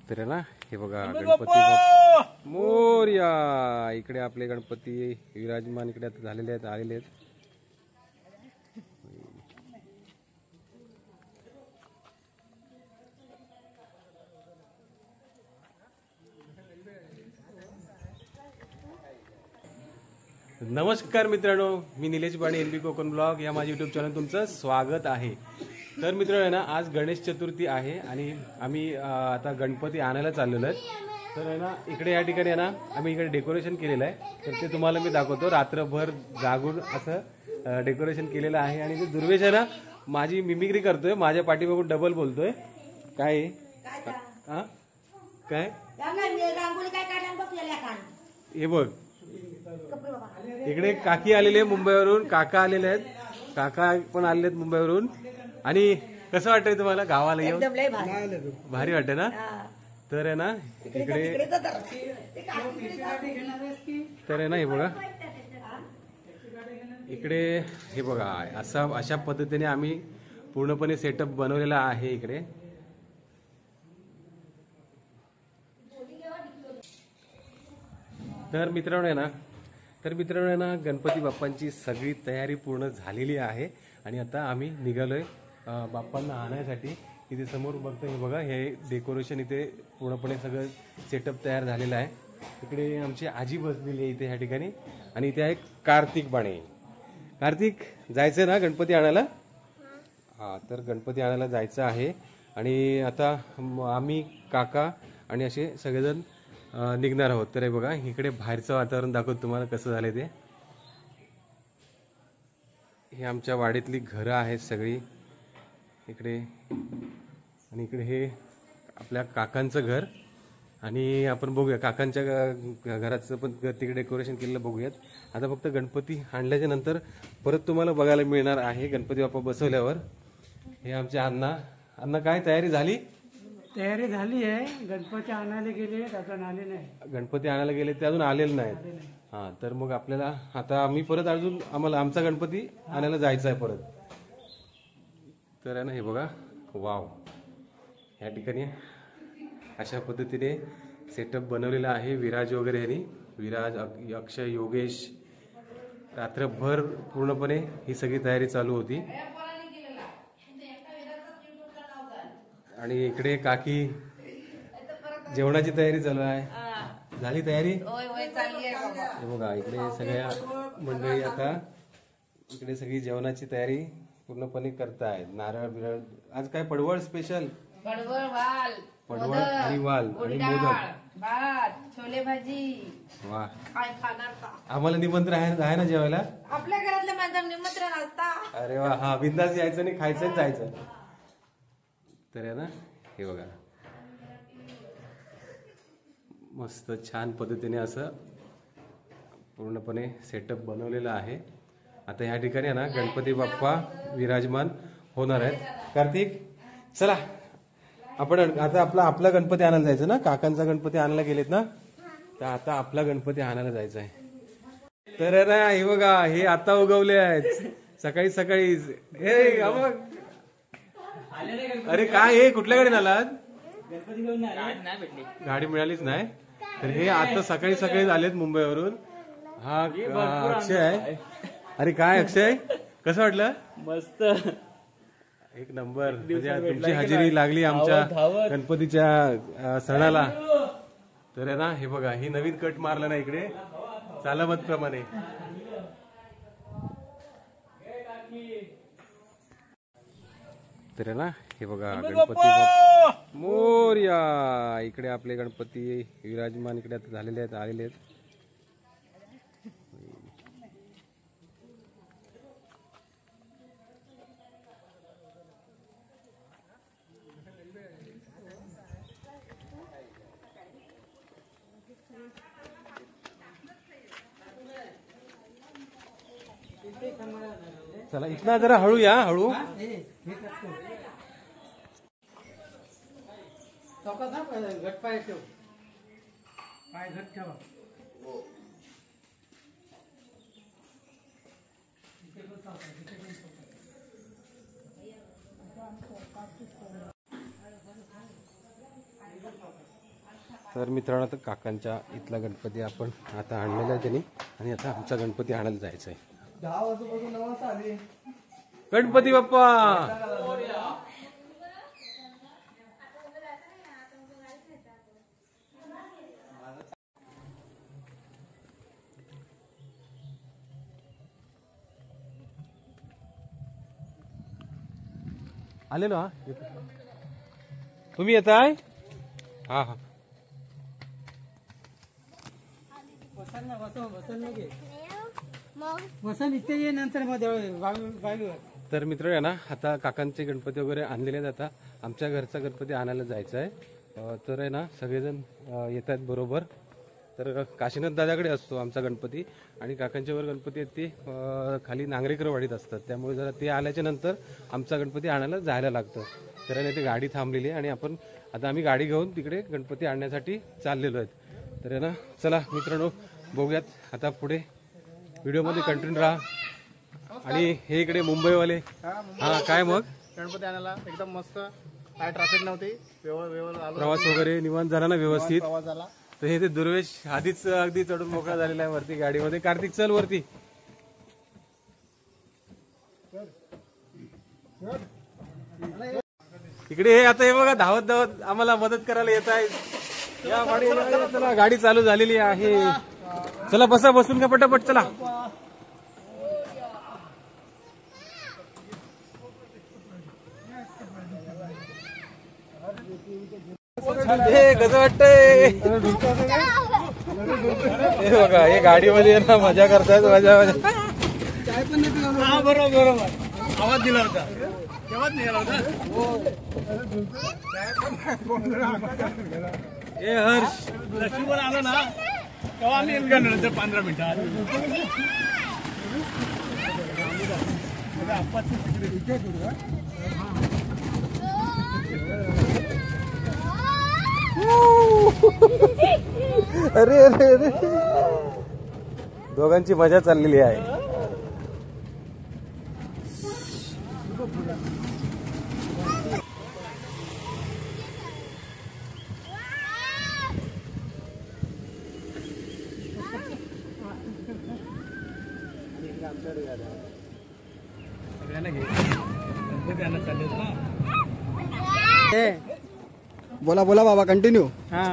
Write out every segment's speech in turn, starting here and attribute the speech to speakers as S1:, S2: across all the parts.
S1: तर ना हे बघा गणपती मोरया. इकडे आपले गणपती विराजमान इकडे आता झालेले आहेत, आलेले आहेत. नमस्कार मित्रांनो, मी निलेश बाणी, एलबी कोकण ब्लॉग या माझ्या यूट्यूब चॅनल तुमचं स्वागत आहे. तर मित्रांनो ना, आज गणेश चतुर्थी आहे आणि आम्ही आता गणपती आणायला चाललेलो आहे. तर आहे ना, इकडे या ठिकाणी आहे ना, आम्ही इकडे डेकोरेशन केलेलं आहे. तर ते तुम्हाला मी दाखवतो. रात्रभर जागून असं डेकोरेशन केलेलं आहे. आणि ते दुर्वेश आहे ना, माझी मिमिक्री करतोय, माझ्या पाठीमागून डबल बोलतोय. काय हा काय हे बघ, इकडे काकी आलेले मुंबईवरून, काका आलेले आहेत, काका पण आलेले आहेत मुंबईवरून. आणि कसं वाटतंय तुम्हाला गावाला येऊन? भारी वाटतंय ना. तर आहे ना इकडे, तर आहे ना हे बघा, इकडे हे बघा, अशा पद्धतीने आम्ही पूर्णपणे सेटअप बनवलेला आहे इकडे. तर मित्रांनो आहे ना, गणपती बाप्पांची सगळी तयारी पूर्ण झालेली आहे. आणि आता आम्ही निघालोय बाप्पांना आणण्यासाठी. इथे समोर बघतो, हे बघा, हे डेकोरेशन इथे पूर्णपणे सगळं सेटअप तयार झालेलं आहे. इकडे आमची आजी बसलेली आहे इथे ह्या ठिकाणी. आणि इथे आहे कार्तिक बाणे. कार्तिक, जायचंय ना गणपती आणायला? हा, तर गणपती आणायला जायचं आहे. आणि आता आम्ही, काका आणि असे सगळेजण निघणार आहोत. तर हे बघा, इकडे बाहेरचं वातावरण दाखवतो तुम्हाला कसं झालंय ते. हे आमच्या वाडीतली घरं आहेत सगळी इकडे. आणि इकडे हे आपल्या काकांचं घर. आणि आपण बघूया काकांच्या घराचं पण तिकडे डेकोरेशन केलेलं बघूयात. आता फक्त गणपती आणल्याच्या नंतर परत तुम्हाला बघायला मिळणार आहे गणपती बाप्पा बसवल्यावर. हे आमचे अण्णा, काय तयारी झाली?
S2: तयारी झाली आहे. गणपती आणायला गेले, अजून आले नाही.
S1: गणपती आणायला गेले ते अजून आलेले नाहीत. हा, तर मग आपल्याला आता आम्ही परत अजून आम्हाला आमचा गणपती आणायला जायचा आहे परत. तर आहे ना हे बघा, वाव, या ठिकाणी अशा पद्धतीने सेटअप बनवलेला आहे. विराज वगैरे ह्यांनी, विराज, अक्षय, योगेश, रात्रभर पूर्णपणे ही सगळी तयारी चालू होती. आणि इकडे काकी जेवणाची तयारी चालू आहे. झाली तयारी? हे बघा, इकडे सगळ्या मंडळी आता इकडे सगळी जेवणाची तयारी पूर्णपणे करतायत. नारळ बिरळ, आज काय पडवळ स्पेशल? पडवळ आणि वाल आणि मोदक,
S3: भात, छोले भाजी.
S1: वा,
S3: काय खाणार का?
S1: आम्हाला निमंत्रण आहे ना जेवायला?
S3: आपल्या घरातले माझं निमंत्रण असता.
S1: अरे वा, हा, बिंदास यायचं आणि खायचं आणि जायचं. तर आहे ना हे बघा, मस्त छान पद्धतीने असं पूर्णपणे सेटअप बनवलेलं आहे. आता ह्या ठिकाणी आहे ना गणपती बाप्पा विराजमान होणार आहेत. कार्तिक, चला आपण आता आपला गणपती आणायला जायचं ना. काकांचा गणपती आणायला गेलेत ना, तर आता आपला गणपती आणायला जायचा आहे. तर ना हे बघा, हे आता उगवले आहेत सकाळी सकाळीच. हे अरे काय, हे कुठल्या गाडीने आलात? गाडी मिळालीच नाही. तर हे आता सकाळी सकाळी आलेत मुंबईवरून. हा अक्षय आहे. अरे काय अक्षय, कसं वाटलं?
S2: मस्त,
S1: एक नंबर. म्हणजे तुमची हजेरी लागली आमच्या गणपतीच्या सणाला. तर आहे ना हे बघा, ही नवीन कट मारला ना इकडे चालमत प्रमाणे. तर आहे ना हे बघा, गणपती मोरया. इकडे आपले गणपती विराजमान इकडे आता झालेले आहेत, आलेले आहेत. चला, इथना जरा हळू या, हळू.
S2: घट पाय ठेव, पाय घट ठेवा.
S1: तर मित्रांनो आता काकांच्या इथला गणपती आपण आता आणलेला आहे त्यांनी आणि आता आमचा गणपती आणायला जायचा आहे.
S4: 10 वाजतापासून 9 वाजता आले.
S1: गणपती बाप्पा आले ना. तुम्ही येताय? हा हा.
S2: वसन इथे ये नंतर मग बावीवर.
S1: तर मित्र आहे ना आता काकांचे गणपती वगैरे आणलेले आहेत. आता आमच्या घरचा गणपती आणायला जायचा आहे. तर आहे ना सगळेजण येत आहेत बरोबर. तर काशीनाथ दादाकडे असतो आमचा गणपती आणि काकांच्यावर गणपती आहेत ते खाली नांगरेकरवाडीत असतात. त्यामुळे जरा ते आल्याच्या नंतर आमचा गणपती आणायला जायला लागतं. तर आहे ते गाडी थांबलेली आहे आणि आपण आता आम्ही गाडी घेऊन तिकडे गणपती आणण्यासाठी चाललेलो आहेत. तर आहे ना चला मित्रांनो बघूयात आता पुढे व्हिडिओमध्ये कंटिन्यू राहा. आणि हे इकडे मुंबईवाले हा काय मग
S4: गणपती आणायला एकदम मस्त. काय ट्रॅफिक नव्हती. व्यवस्थित
S1: प्रवास वगैरे निवांत झाला ना व्यवस्थित.
S4: प्रवास झाला.
S1: तर हे ते दुर्वेश आधीच अगदी चढून मोकळा झालेला आहे वरती गाडीमध्ये. कार्तिक चल वरती. इकडे हे आता हे बघा धावत धावत आम्हाला मदत करायला येत आहे. या गाडी चला गाडी चालू झालेली आहे. चला बसा बसून का पटापट चला. हे कसं वाटतंय हे बघा हे गाडीमध्ये ना मजा करतायत. मजा मजा.
S4: बरोबर आवाज दिला होता तेव्हाच निघाला होता.
S1: हे हर्ष
S4: लक्ष्मीवर आलो ना तेव्हा आम्ही नंतर 15 मिनिटात.
S1: अरे अरे अरे दोघांची मजा चाललेली आहे.
S4: सगळ्यांना घे गणपती आणायला चालले ना.
S2: बोला बोला बाबा कंटिन्यू. हा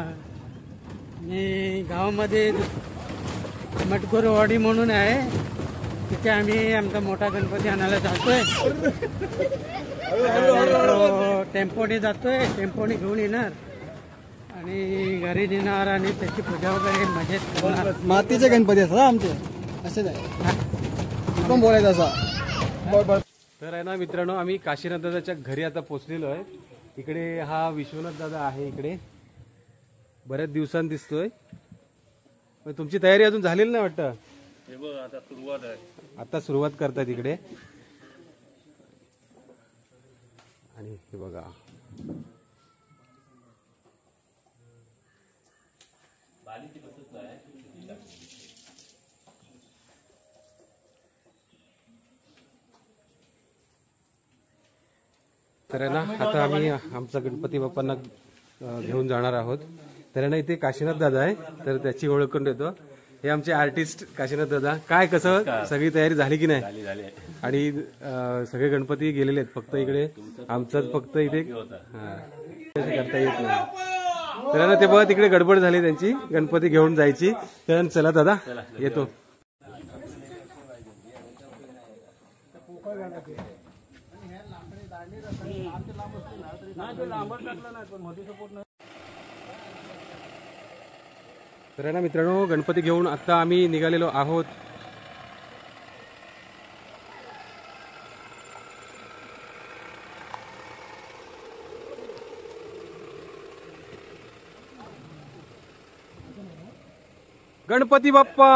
S2: मी गावामध्ये मटकोरवाडी म्हणून आहे. तिथे आम्ही आमचा मोठा गणपती आणायला जातोय. टेम्पोने जातोय. टेम्पोने घेऊन येणार आणि घरी नेणार आणि त्याची पूजा वगैरे मजेत करणार.
S4: मातीचे गणपती असतात आमचे असेच आहे. पण बोलायचं असा.
S1: तर आहे ना मित्रांनो आम्ही काशीनाथ दादाच्या घरी आता पोहोचलेलो आहे. इकडे हा विश्वनाथ दादा आहे. इकडे बऱ्याच दिवसांनी दिसतोय. पण तुमची तयारी अजून झालेली नाही वाटतं.
S4: हे बघ आता सुरुवात आहे.
S1: आता सुरुवात करतात इकडे. आणि हे बघा तर आहे ना आता आम्ही आमचा गणपती बाप्पांना घेऊन जाणार आहोत. तर आहे ना इथे काशीनाथ दादा आहे. तर त्याची ओळख करून देतो. हे आमचे आर्टिस्ट काशीनाथ दादा. काय कसं सगळी तयारी झाली की नाही? आणि सगळे गणपती गेलेले आहेत. फक्त इकडे आमचाच फक्त इथे करता येत नाही. तर ना ते बघा तिकडे गडबड झाली त्यांची गणपती घेऊन जायची. तर चला दादा येतो. तर ना मित्रांनो गणपती घेऊन आता आम्ही निघालेलो आहोत. गणपती बाप्पा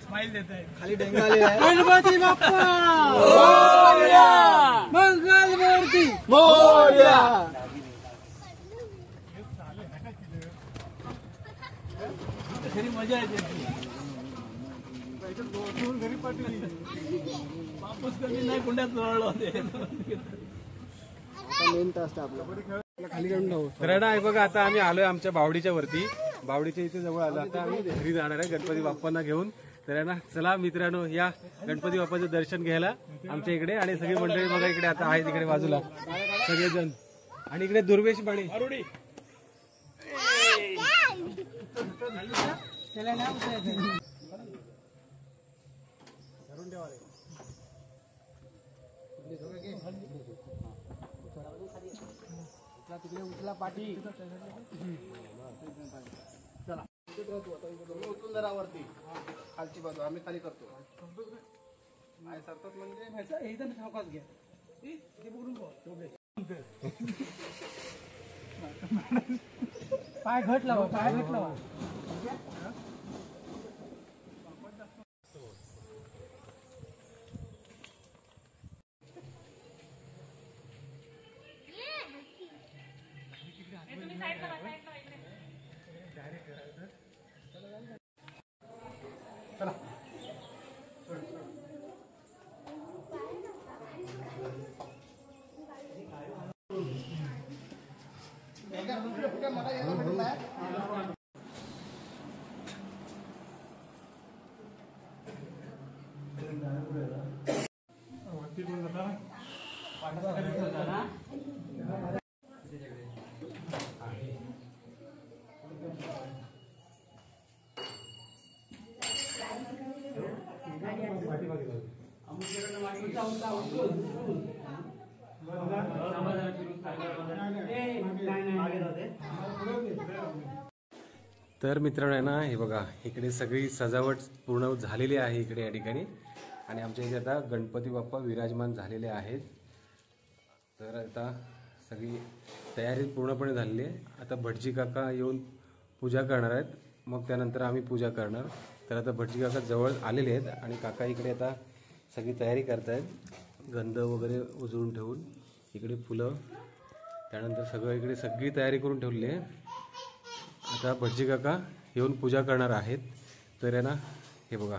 S4: स्माइल देत आहे.
S2: खाली डेंगा आलेला आहे. गणपती बाप्पा मोरया. मंगल मूर्ती मोरया.
S4: खरी मजा येते. घरी पाठवली वापस कधी नाही कुंड्यात लोळलो होते मेन टास्क आपला खाली काढून जाऊ.
S1: तर ना हे बघा आता आम्ही आलोय आमच्या बावडीच्या वरती. बावडीच्या इथे जवळ आलो. आता आम्ही घरी जाणार आहे गणपती बाप्पांना घेऊन. तर आहे ना चला मित्रांनो या गणपती बाप्पाचं दर्शन घ्यायला आमच्या इकडे. आणि सगळी मंडळी बघा इकडे आता आहेत इकडे बाजूला सगळेजण. आणि इकडे दुर्वेश बाणी
S2: त्याला नाव उचलायचं.
S4: तिकडे उचला पाठी चला उचलून जरा वरती खालची बाजू आम्ही खाली करतो. नाही सरतात म्हणजे
S2: एकदम सावकाश घ्या. पाय घट लावा, पाय घट लावा.
S1: तर मित्रांनो आहे ना हे बघा इकडे सगळी सजावट पूर्ण झालेली आहे इकडे या ठिकाणी. आणि आमच्या इथे आता गणपती बाप्पा विराजमान झालेले आहेत. तर आता सगळी तयारी पूर्णपणे झालेली आहे. आता भटजी काका येऊन पूजा करणार आहेत. मग त्यानंतर आम्ही पूजा करणार. तर आता भटजी काका जवळ आलेले आहेत आणि काका इकडे आता सगळी तयारी करतायत. गंध वगैरे उजळून ठेवून इकडे फुलं त्यानंतर सगळं इकडे सगळी तयारी करून ठेवली आहे. आता भटजी काका येऊन पूजा करणार आहेत. तर आहे ना हे बघा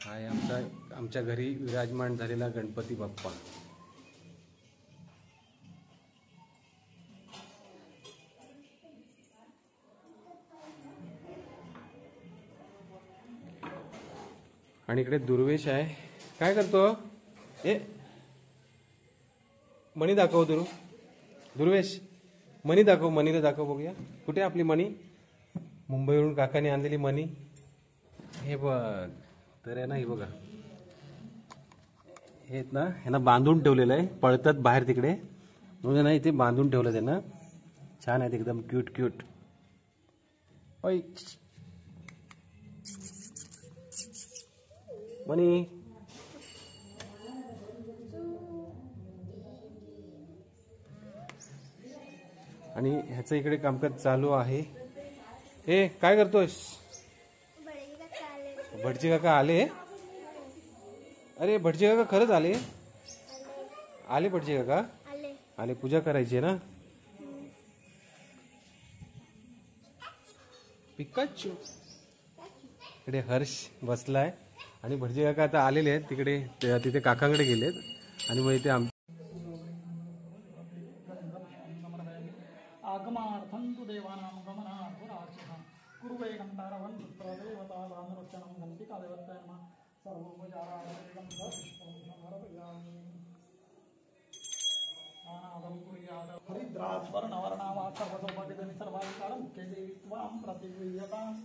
S1: हा आहे आमच्या घरी विराजमान झालेला गणपती बाप्पा. आणि इकडे दुर्वेश आहे. काय करतो ए मणी दाखव दुर्वेश मणी दाखव. मणीला दाखव बघूया कुठे आपली मणी. मुंबईवरून काकाने आणलेली मणी हे बघ. तर आहे ना हे बघा हे ना ह्यांना बांधून ठेवलेलं आहे. पळतात बाहेर तिकडे म्हणजे ना इथे बांधून ठेवलं त्यांना. छान आहेत एकदम क्यूट क्यूट. ओय मणी आणि ह्याचं इकडे कामकाज चालू आहे. ए काय करतोस. भटजी काका आले. अरे भटजी काका खरंच आले. आले भटजी काका आले. पूजा करायची आहे ना. पिकाचू इकडे हर्ष बसलाय आणि भटजी काका आता आलेले आहेत तिकडे. तिथे काकांकडे गेलेत आणि मग इथे
S2: आगमार्थं तु देवानां गमनार्थराक्षः कुर्वे गन्धर्वं पुत्रदेवतानां घण्टिकादेवताय नमः सर्वोपचारार्थं पुष्पं समर्पयामि आनादं कुर्यात् हरिद्रास्वर्णवर्णावासर्वसौभाग्यधनि सर्वाधिकारं मुख्ये देवी त्वां प्रतिगृह्यताम्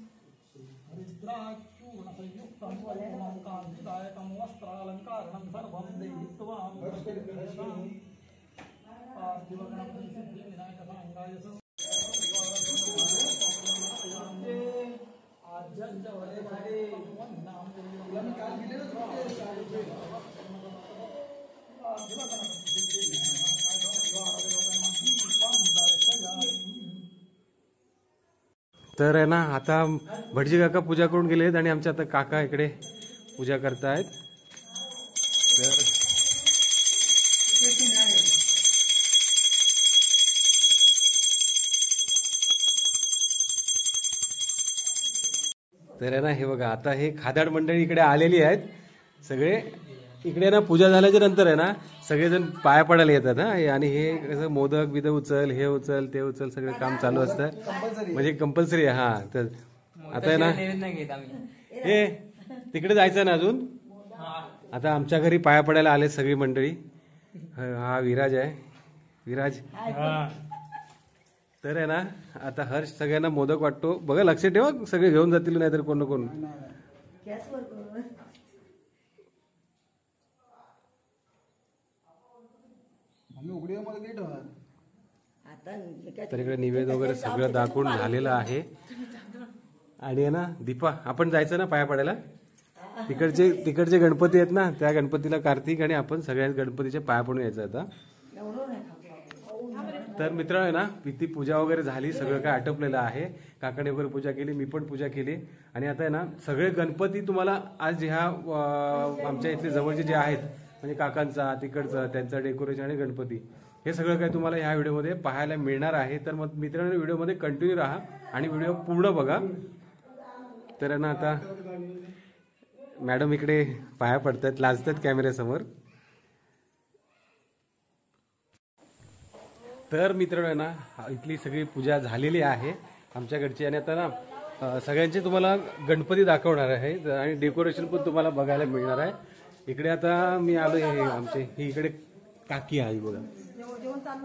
S2: हरिद्राचूर्णसंयुक्तं वैभवं कान्तिदायकं वस्त्रालङ्कारणं सर्वं देहि त्वां प्रतिगृह्यताम्
S1: तर आहे ना आता भटजी काका पूजा करून गेलेत आणि आमच्या आता काका इकडे पूजा करतायत. तर तर आहे ना हे बघा आता हे खादाड मंडळी इकडे आलेली आहेत सगळे. इकडे ना पूजा झाल्याच्या नंतर आहे ना सगळेजण पाया पडायला येतात हा. आणि हे कसं मोदक बिदक उचल, हे उचल, ते उचल, सगळं काम चालू असतं म्हणजे कंपल्सरी आहे. हा तर आता आहे ना हे तिकडे जायचं ना अजून. आता आमच्या घरी पाया पडायला आले सगळी मंडळी. हा विराज आहे, विराज. तर आहे ना आता हर्ष सगळ्यांना मोदक वाटतो बघा, लक्ष ठेवा सगळे घेऊन जातील नाहीतर कोण ना कोण. तर इकडे निवेद वगैरे सगळं दाखवून झालेलं आहे. आणि आहे ना दीपा आपण जायचं ना पाया पडायला. तिकडचे गणपती आहेत ना त्या गणपतीला कार्तिक आणि आपण सगळ्या गणपतीच्या पाया पडून यायचं आता. तर मित्र आहे ना इथे पूजा वगैरे झाली, सगळं काय आटोपलेलं आहे. काकाने वगैरे पूजा केली, मी पण पूजा केली. आणि आता आहे ना सगळे गणपती तुम्हाला आज ह्या आमच्या इथले जवळचे जे आहेत म्हणजे काकांचा तिकडचा त्यांचा डेकोरेशन आणि गणपती हे सगळं काही तुम्हाला ह्या व्हिडिओमध्ये पाहायला मिळणार आहे. तर मग मित्रांनो व्हिडिओमध्ये कंटिन्यू राहा आणि व्हिडिओ पूर्ण बघा. तर आहे ना आता मॅडम इकडे पाया पडतात, लाजतात कॅमेऱ्यासमोर. तर मित्रांनो आहे ना इथली सगळी पूजा झालेली आहे आमच्याकडची. आणि आता ना सगळ्यांचे तुम्हाला गणपती दाखवणार आहे आणि डेकोरेशन पण तुम्हाला बघायला मिळणार आहे. इकडे आता मी आलो हे आमचे ही इकडे काकी आहे बघा,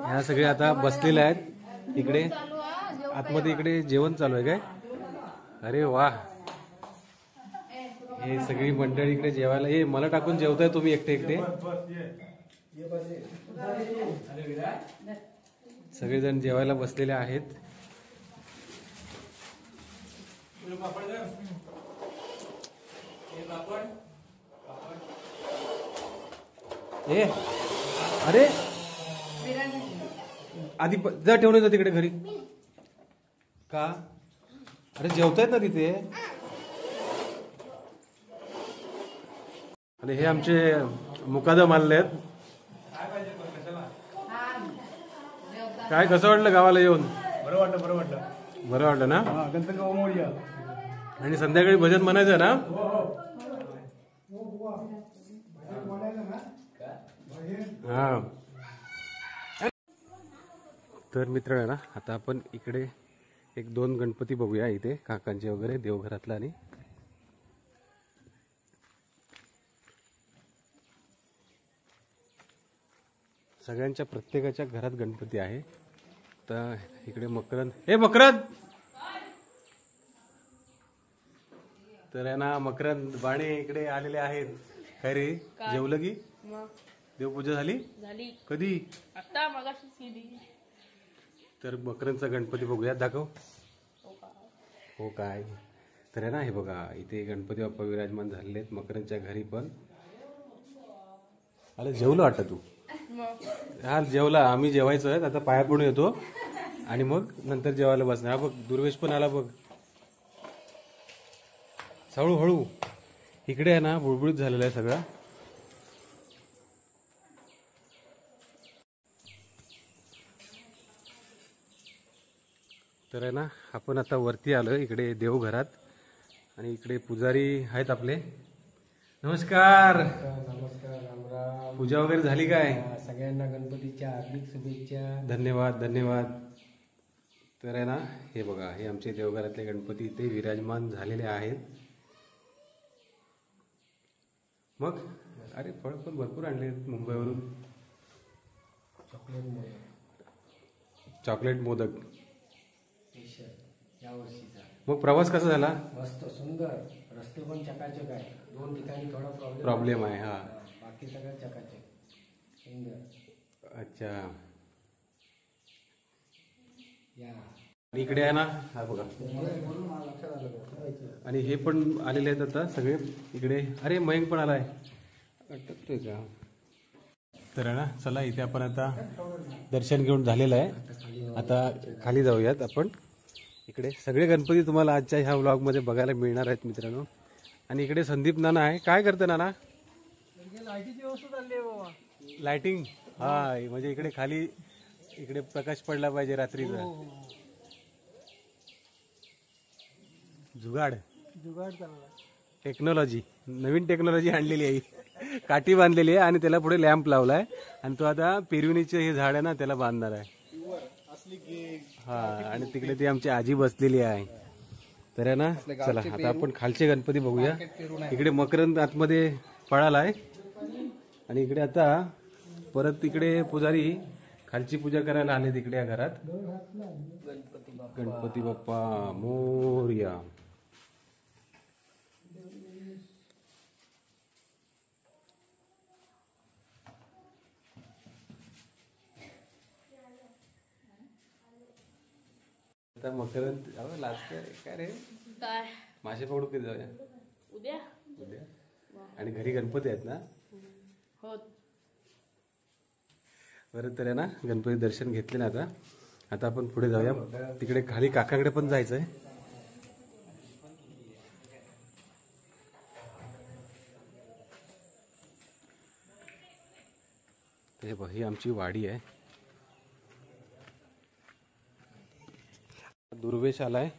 S1: ह्या सगळे आता बसलेल्या आहेत इकडे आतमध्ये. इकडे जेवण चालू आहे काय? अरे वा, हे सगळी मंडळी इकडे जेवायला. हे मला टाकून जेवताय तुम्ही एकटे एकटे? सगळेजण जेवायला बसलेले आहेत. ए अरे आधी जा ठेवून जा तिकडे घरी का? अरे जेवतायत ना तिथे. आणि हे आमचे मुकादम आलेले आहेत. काय कसं वाटलं गावाला येऊन?
S4: बरं वाटलं
S1: बरं वाटलं ना.
S4: गणपती बाप्पा मोरया.
S1: आणि संध्याकाळी भजन म्हणायचं ना. हा तर मित्र आहे ना आता आपण इकडे एक दोन गणपती बघूया इथे काकांचे वगैरे देवघरातला. आणि सगळ्यांच्या प्रत्येकाच्या घरात गणपती आहे. तर इकडे मकरंद, हे मकरंद. तर आहे ना मकरंद बाणे इकडे आलेले आहेत. काय रे जेवलं की? देवपूजा झाली? कधी?
S3: आता मगाशीच केली.
S1: तर मकरंदचा गणपती बघूया, दाखव. हो काय? तर आहे ना हे बघा इथे गणपती बाप्पा विराजमान झालेले आहेत मकरंदच्या घरी पण. अरे जेवलं वाटतं तू? हा जेवला, आम्ही जेवायचं आहे आता. पाया पडून येतो आणि मग नंतर जेवायला बसणार. हा बघ दुर्वेश पण आला बघ. हळूहळू इकडे आहे ना बुळबुळीत झालेलं आहे सगळं. तर आहे ना आपण आता वरती आलो इकडे देवघरात. आणि इकडे पुजारी आहेत आपले. नमस्कार.
S2: नमस्कार, रामराम.
S1: पूजा वगैरे झाली काय?
S2: सगळ्यांना गणपतीच्या हार्दिक शुभेच्छा.
S1: धन्यवाद धन्यवाद. तर आहे ना हे बघा हे आमचे देवघरातले गणपती इथे विराजमान झालेले आहेत. मग अरे फळ पण भरपूर आणले मुंबईवरून. चॉकलेट मोदक
S2: या वर्षीचा.
S1: मग प्रवास कसा झाला?
S2: मस्त सुंदर. रस्ते पण चकाचक आहे. 2 ठिकाणी थोडा
S1: प्रॉब्लेम आहे. हा
S2: बाकी सगळं चकाचक सुंदर.
S1: अच्छा.
S2: या
S1: इकडे आहे ना हा बघा. आणि हे पण आलेले आहेत आता सगळे इकडे. अरे मयंक पण आलाय, अटकतोय का? तर आहे ना चला इथे आपण आता दर्शन घेऊन झालेलं आहे. आता खाली जाऊयात आपण. इकडे सगळे गणपती तुम्हाला आजच्या ह्या व्लॉगमध्ये बघायला मिळणार आहेत मित्रांनो. आणि इकडे संदीप नाना आहे. काय करते नाना?
S2: लाईटीची व्यवस्था चालली आहे बाबा.
S1: लाइटिंग. हा म्हणजे इकडे खाली इकडे प्रकाश पडला पाहिजे रात्रीचा. जुगाड.
S2: जुगाड चालला.
S1: टेक्नॉलॉजी, नवीन टेक्नॉलॉजी आणलेली आहे. काठी बांधलेली आहे आणि त्याला पुढे लॅम्प लावलाय आणि तो आता पेरविणीचे हे झाड आहे ना त्याला बांधणार आहे. हा, आणि तिकडे ती आमची आजी बसलेली आहे. तर आहे ना, चला आता आपण खालचे गणपती बघूया. इकडे मकरंद आतमध्ये पळाला आहे आणि इकडे आता परत तिकडे पुजारी खालची पूजा करायला आले तिकडे या घरात. गणपती बाप्पा मोरया. आता मकरंद लास्ट काय रे,
S3: काय
S1: मासे पकडू कधी जाऊया?
S3: उद्या
S1: उद्या. आणि घरी गणपती आहेत ना?
S3: हो.
S1: बरं, तर आहे ना, गणपती दर्शन घेतले ना आता. आता आपण पुढे जाऊया. तिकडे खाली काकाकडे पण जायचंय. हे बघ, ही आमची वाडी आहे. दुर्वेश आलाय.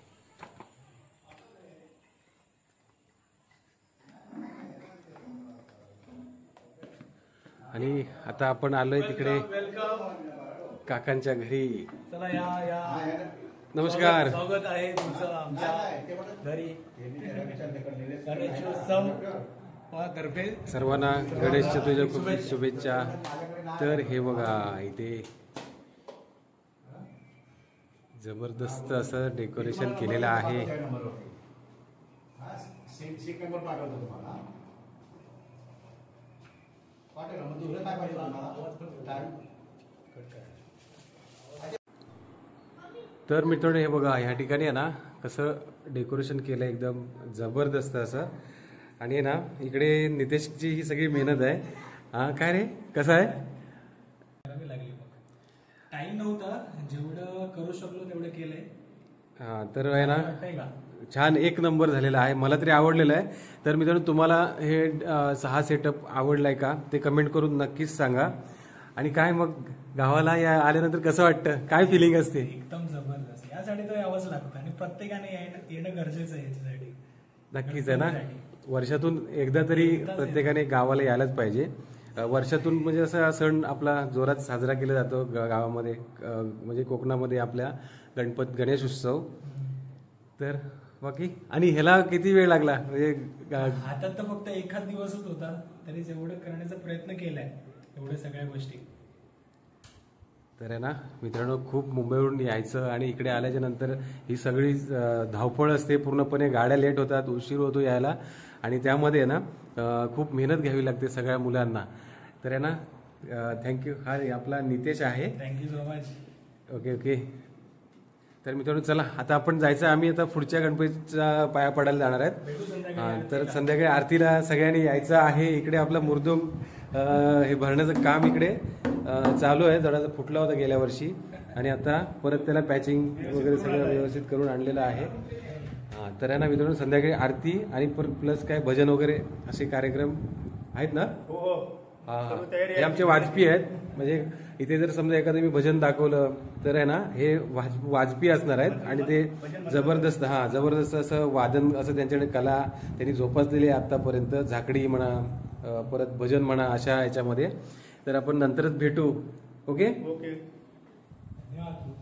S1: आणि आता आपण आलोय तिकडे काकांच्या घरी.
S5: चला या
S1: नमस्कार.
S5: स्वागत आहे तुमचं आमच्या घरी. गणेशोत्सव तर्फे
S1: सर्वांना गणेश चतुर्थीच्या खूप खूप शुभेच्छा. तर हे बघा, इथे जबरदस्त असं डेकोरेशन केलेलं आहे. तर मित्रांनो, हे बघा, ह्या ठिकाणी आहे ना कसं डेकोरेशन केलं, एकदम जबरदस्त असं. आणि आहे ना, इकडे नितेशची ही सगळी मेहनत आहे. हा, काय रे, कसं आहे?
S5: करावी लागली. टाइम नव्हता, जेवढं करू शकलो तेवढं केलंय.
S1: हा, तर आहे ना,
S5: वाटतंय का?
S1: छान, एक नंबर झालेला आहे. मला तरी आवडलेलं आहे. तर मित्रांनो, तुम्हाला हे 6 सेटअप आवडलाय का ते कमेंट करून नक्कीच सांगा. आणि काय मग गावाला आल्यानंतर कसं वाटतं, काय फिलिंग असते?
S5: एकदम जबरदस्त. यासाठी तर यावंच लागतं आणि प्रत्येकाने येणं गरजेचं आहे याच्यासाठी.
S1: नक्कीच आहे ना, वर्षातून एकदा तरी प्रत्येकाने गावाला यायलाच पाहिजे. वर्षातून म्हणजे असा सण आपला जोरात साजरा केला जातो गावामध्ये, म्हणजे कोकणामध्ये आपल्या गणेश उत्सव. तर बाकी, आणि ह्याला किती वेळ लागला? म्हणजे
S5: हातात तर फक्त एखाद दिवसच होता, तरी जेवढं करण्याचा प्रयत्न केलाय एवढ्या सगळ्या गोष्टी.
S1: तर आहे ना मित्रांनो, खूप मुंबईवरून यायचं आणि इकडे आल्याच्या नंतर ही सगळी धावपळ असते पूर्णपणे. गाड्या लेट होतात, उशीर होतो यायला, आणि त्यामध्ये ना खूप मेहनत घ्यावी लागते सगळ्या मुलांना. तर आहे ना, थँक्यू. हा आपला नितेश आहे.
S5: Thank you so much.
S1: Okay okay. तर मित्रांनो, चला आता आपण जायचं. आम्ही आता पुढच्या गणपतीच्या पाया पडायला जाणार आहेत.
S5: भेटू संध्याकाळी.
S1: हा, तर संध्याकाळी आरतीला सगळ्यांनी यायचं आहे. इकडे आपला मुर्दुम हे भरण्याचं काम इकडे चालू आहे. जरा फुटला होता गेल्या वर्षी आणि आता परत त्याला पॅचिंग वगैरे सगळं व्यवस्थित करून आणलेलं आहे. हा, तर आहे ना मित्रांनो, संध्याकाळी आरती आणि प्लस काय भजन वगैरे असे कार्यक्रम आहेत ना? हा, हे आमचे वाजपी आहेत. म्हणजे इथे जर समजा एखादं मी भजन दाखवलं तर आहे ना, हे वाजपी असणार आहेत आणि ते जबरदस्त असं वादन, असं त्यांच्याकडे कला त्यांनी जोपासलेली आहे आतापर्यंत. झाकडी म्हणा, परत भजन म्हणा, अशा याच्यामध्ये. तर आपण नंतरच भेटू. Okay
S5: okay.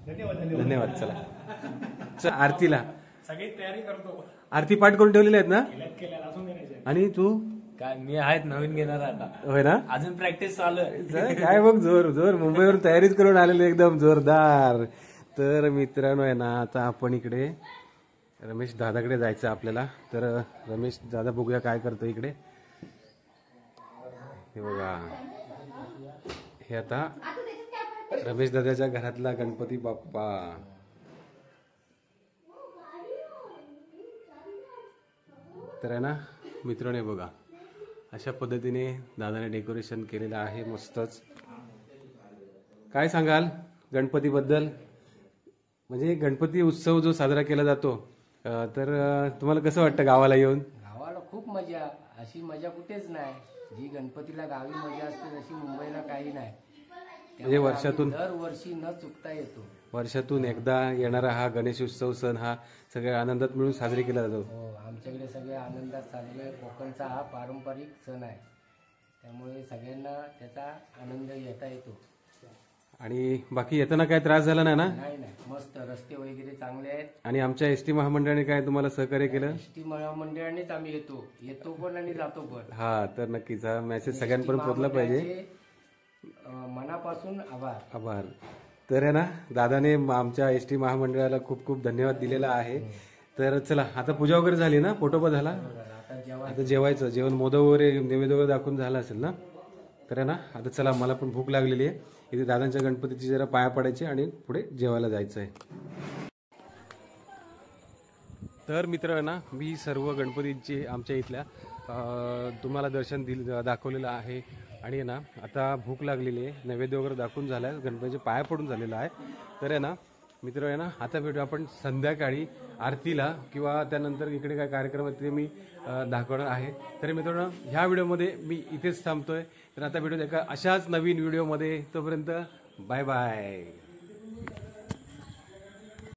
S5: धन्यवाद.
S1: धन्यवाद. चला आरतीला
S5: सगळी तयारी करतो.
S1: आरती पाठ करून ठेवलेल्या आहेत ना?
S5: केल्यात अजून करायचे.
S1: आणि तू?
S6: काय, मी आहेत नवीन घेणार आता.
S1: होय ना?
S6: अजून प्रॅक्टिस चालू आहे.
S1: काय बघ, जोर मुंबईवरून तयारीच करून आलेले, एकदम जोरदार. तर मित्रांनो आहे ना, आता आपण इकडे रमेश दादाकडे जायचं आपल्याला. तर रमेश दादा बघूया काय करतो इकडे. हे बघा, हे आता रमेश दादाच्या घरातला गणपती बाप्पा. तर आहे ना मित्रांनो, बघा अशा पद्धतीने दादाने डेकोरेशन केलेलं आहे मस्तच. काय सांगाल गणपतीबद्दल? म्हणजे गणपती उत्सव जो साजरा केला जातो, तर तुम्हाला कसं वाटतं गावाला येऊन?
S6: गावाला खूप मजा, अशी मजा कुठेच नाही. जी गणपतीला गावी मजा असते तशी मुंबईला काही नाही.
S1: म्हणजे वर्षातून
S6: दरवर्षी न चुकता येतो.
S1: वर्षातून एकदा येणारा हा गणेश उत्सव सण हा सगळ्या आनंदात मिळून साजरी केला जातो.
S6: हो, आमच्याकडे सगळे आनंदात साजरे. कोकणचा हा पारंपरिक सण आहे, त्यामुळे सगळ्यांना त्याचा आनंद घेता येतो.
S1: आणि बाकी येताना काय त्रास झाला नाही ना?
S6: नाही नाही, मस्त रस्ते वगैरे चांगले आहेत.
S1: आणि आमच्या एस टी महामंडळाने काय तुम्हाला सहकार्य केलं?
S6: एसटी मंडळानेच आम्ही येतो पण आणि जातो पण.
S1: हा, तर नक्कीच हा मेसेज सगळ्यांपर्यंत पोहोचला पाहिजे.
S6: महामंडळाचे, मनापासून आभार.
S1: आभार. तर आहे ना, दादाने आमच्या एस टी महामंडळाला खूप खूप धन्यवाद दिलेला आहे. तर चला, आता पूजा वगैरे झाली ना, फोटोपा झाला,
S6: आता जेव्हा
S1: आता जेवायचं. जेवण मोदक वगैरे नैवेद्य वगैरे दाखवून झालं असेल ना? तर आहे ना, आता चला, मला पण भूक लागलेली आहे. इथे दादांच्या गणपतीची जरा पाया पडायची आणि पुढे जेवायला जायचं आहे. तर मित्रांनो, मी सर्व गणपतींची आमच्या इथल्या तुम्हाला दर्शन दाखवलेलं आहे. आणि आहे ना, आता भूक लागलेली आहे, नैवेद्य वगैरे दाखवून झाला आहे, गणपतीचे पाया पडून झालेला आहे. तर आहे ना मित्र, आहे ना, आता भेटू आपण संध्याकाळी आरतीला, किंवा त्यानंतर इकडे काय कार्यक्रम आहे ते मी दाखवणार आहे. तर मित्रांनो, ह्या व्हिडिओमध्ये मी इथेच थांबतोय. तर आता भेटू एका अशाच नवीन व्हिडिओमध्ये. तोपर्यंत बाय बाय.